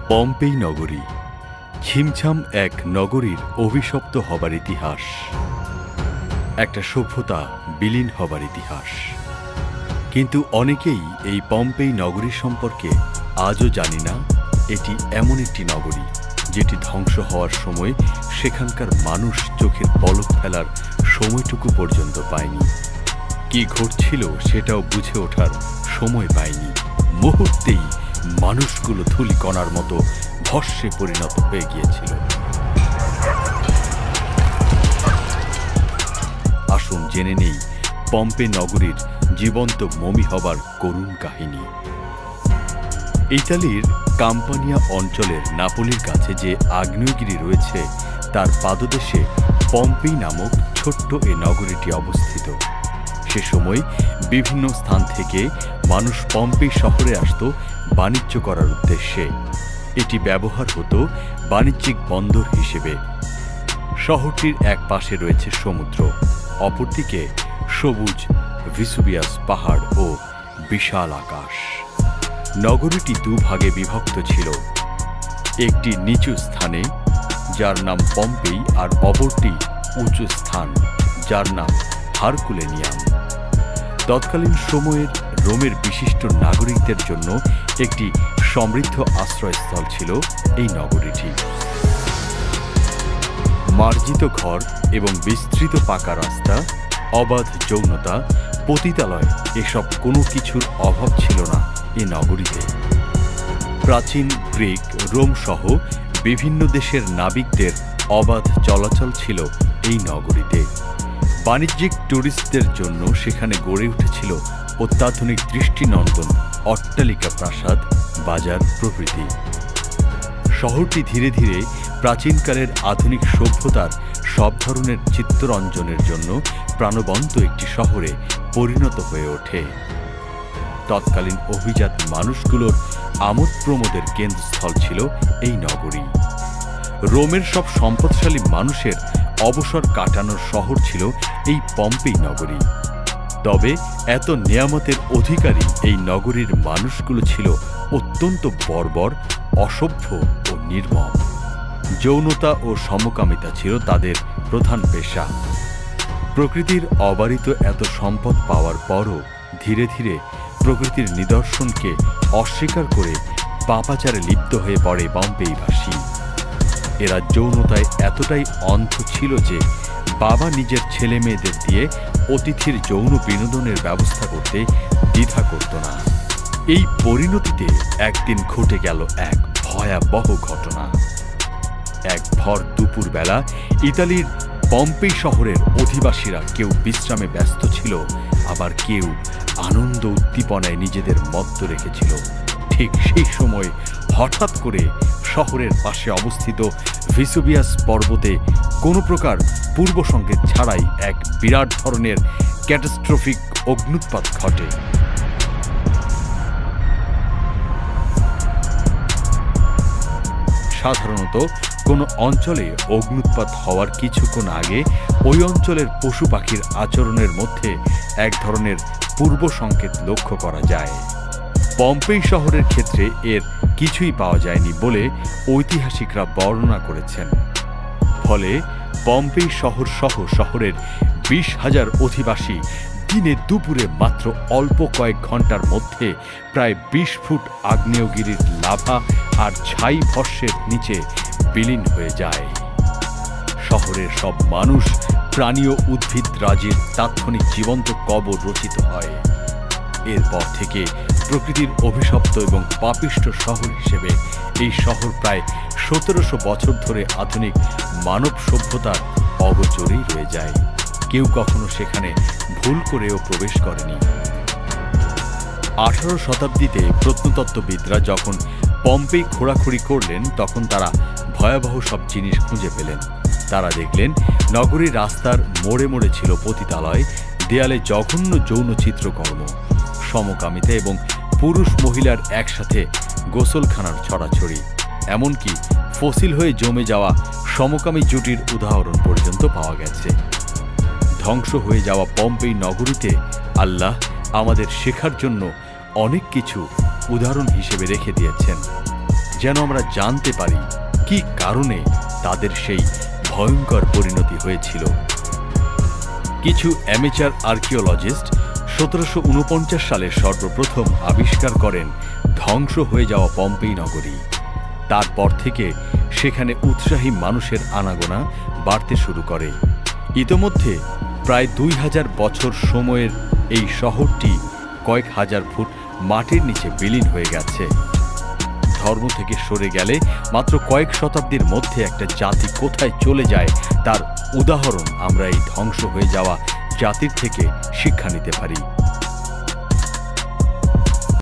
Pompeii নগরী ছিমছাম এক নগরীর অভিশপ্ত হবার ইতিহাস, একটা সভ্যতা বিলীন হবার ইতিহাস। কিন্তু অনেকেই এই পম্পেই নগরী সম্পর্কে আজও জানি না এটি এমন একটি নগরী যেটি ধ্বংস হওয়ার সময় সেখানকার মানুষ চোখের পলক ফেলার সময়টুকু পর্যন্ত পায়নি। কি ঘটছিল সেটাও বুঝে ওঠার সময় পায়নি। মুহূর্তেই মানুষগুলো ধূলিকণার মতো ভস্মে পরিণত হয়ে গিয়েছিল। আসুন জেনে নেই পম্পে নগরীর জীবন্ত মমি হবার করুণ কাহিনী। ইতালির কাম্পানিয়া অঞ্চলের নাপোলির কাছে যে আগ্নেয়গিরি রয়েছে তার পাদদেশে পম্পেই নামক ছোট্ট এই নগরীটি অবস্থিত। সে সময় বিভিন্ন স্থান থেকে মানুষ পম্পেই শহরে আসত বাণিজ্য করার উদ্দেশ্যে। এটি ব্যবহার হতো বাণিজ্যিক বন্দর হিসেবে। শহরটির এক পাশে রয়েছে সমুদ্র, অপরদিকে সবুজ ভিসুবিয়াস পাহাড় ও বিশাল আকাশ। নগরীটি দুভাগে বিভক্ত ছিল, একটি নিচু স্থানে যার নাম পম্পেই আর অপরটি উঁচু স্থান যার নাম হারকুলেনিয়াম। তৎকালীন সময়ের রোমের বিশিষ্ট নাগরিকদের জন্য একটি সমৃদ্ধ আশ্রয়স্থল ছিল এই নগরীটি। মার্জিত ঘর এবং বিস্তৃত পাকা রাস্তা, অবাধ যৌনতা, পতিতালয় এসব কোনো কিছুর অভাব ছিল না এ নগরীতে। প্রাচীন গ্রিক, রোম সহ বিভিন্ন দেশের নাবিকদের অবাধ চলাচল ছিল এই নগরীতে। বাণিজ্যিক ট্যুরিস্টদের জন্য সেখানে গড়ে উঠেছিল অত্যাধুনিক দৃষ্টিনন্দন অট্টালিকা, প্রাসাদ, বাজার প্রভৃতি। শহরটি ধীরে ধীরে প্রাচীনকালের আধুনিক সভ্যতার সব ধরনের চিত্তরঞ্জনের জন্য প্রাণবন্ত একটি শহরে পরিণত হয়ে ওঠে। তৎকালীন অভিজাত মানুষগুলোর আমোদ প্রমোদের কেন্দ্রস্থল ছিল এই নগরী। রোমের সব সম্পদশালী মানুষের অবসর কাটানোর শহর ছিল এই পম্পেই নগরী। তবে এত নিয়ামতের অধিকারী এই নগরীর মানুষগুলো ছিল অত্যন্ত বর্বর, অসভ্য ও নির্মম। যৌনতা ও সমকামিতা ছিল তাদের প্রধান পেশা। প্রকৃতির অবারিত এত সম্পদ পাওয়ার পরও ধীরে ধীরে প্রকৃতির নিদর্শনকে অস্বীকার করে পাপাচারে লিপ্ত হয়ে পড়ে পম্পেইবাসী। এরা যৌনতায় এতটাই অন্ধ ছিল যে বাবা নিজের ছেলে মেয়েদের দিয়ে অতিথির যৌন বিনোদনের ব্যবস্থা করতে দ্বিধা করত না। এই পরিণতিতে একদিন ঘটে গেল এক ভয়াবহ ঘটনা। এক ভর দুপুর বেলা ইতালির পম্পেই শহরের অধিবাসীরা কেউ বিশ্রামে ব্যস্ত ছিল, আবার কেউ আনন্দ উদ্দীপনায় নিজেদের মত্ত রেখেছিল। ঠিক সেই সময় হঠাৎ করে শহরের পাশে অবস্থিত ভিসুবিয়াস পর্বতে কোনো প্রকার পূর্ব সংকেত ছাড়াই এক বিরাট ধরনের ক্যাটাস্ট্রফিক অগ্ন্যুৎপাত ঘটে। সাধারণত কোনো অঞ্চলে অগ্ন্যুৎপাত হওয়ার কিছুক্ষণ আগে ওই অঞ্চলের পশু পাখির আচরণের মধ্যে এক ধরনের পূর্ব সংকেত লক্ষ্য করা যায়। পম্পেই শহরের ক্ষেত্রে এর কিছুই পাওয়া যায়নি বলে ঐতিহাসিকরা বর্ণনা করেছেন। ফলে পম্পেই শহর সহ শহরের 20,000 অধিবাসী দিনে দুপুরে মাত্র অল্প কয়েক ঘন্টার মধ্যে প্রায় 20 ফুট আগ্নেয়গিরির লাভা আর ছাই ভস্মের নিচে বিলীন হয়ে যায়। শহরের সব মানুষ, প্রাণী ও উদ্ভিদ রাজির তাৎক্ষণিক জীবন্ত কবর রচিত হয়। এরপর থেকে প্রকৃতির অভিশপ্ত এবং পাপিষ্ট শহর হিসেবে এই শহর প্রায় 1700 বছর ধরে আধুনিক মানব সভ্যতার অগোচরেই রয়ে যায়। কেউ কখনো সেখানে ভুল করেও প্রবেশ করেনি। 18 শতাব্দীতে প্রত্নতত্ত্ববিদরা যখন পম্পেই খোঁড়াখুড়ি করলেন তখন তারা ভয়াবহ সব জিনিস খুঁজে পেলেন। তারা দেখলেন নগরীর রাস্তার মোড়ে মোড়ে ছিল পতিতালয়, দেয়ালে জঘন্য যৌন চিত্রকর্ম, সমকামিতা এবং পুরুষ মহিলার একসাথে গোসলখানার ছড়াছড়ি। এমনকি ফসিল হয়ে জমে যাওয়া সমকামী জুটির উদাহরণ পর্যন্ত পাওয়া গেছে। ধ্বংস হয়ে যাওয়া পম্পেই নগরীতে আল্লাহ আমাদের শেখার জন্য অনেক কিছু উদাহরণ হিসেবে রেখে দিয়েছেন। যেন আমরা জানতে পারি কি কারণে তাদের সেই ভয়ঙ্কর পরিণতি হয়েছিল। কিছু অ্যামেচার আর্কিওলজিস্ট 1749 সালে সর্বপ্রথম আবিষ্কার করেন ধ্বংস হয়ে যাওয়া পম্পেই নগরী। তারপর থেকে সেখানে উৎসাহী মানুষের আনাগোনা বাড়তে শুরু করে। ইতোমধ্যে প্রায় 2000 বছর সময়ের এই শহরটি কয়েক হাজার ফুট মাটির নিচে বিলীন হয়ে গেছে। ধর্ম থেকে সরে গেলে মাত্র কয়েক শতাব্দীর মধ্যে একটা জাতি কোথায় চলে যায় তার উদাহরণ আমরা এই ধ্বংস হয়ে যাওয়া জাতির থেকে শিক্ষা নিতে পারি।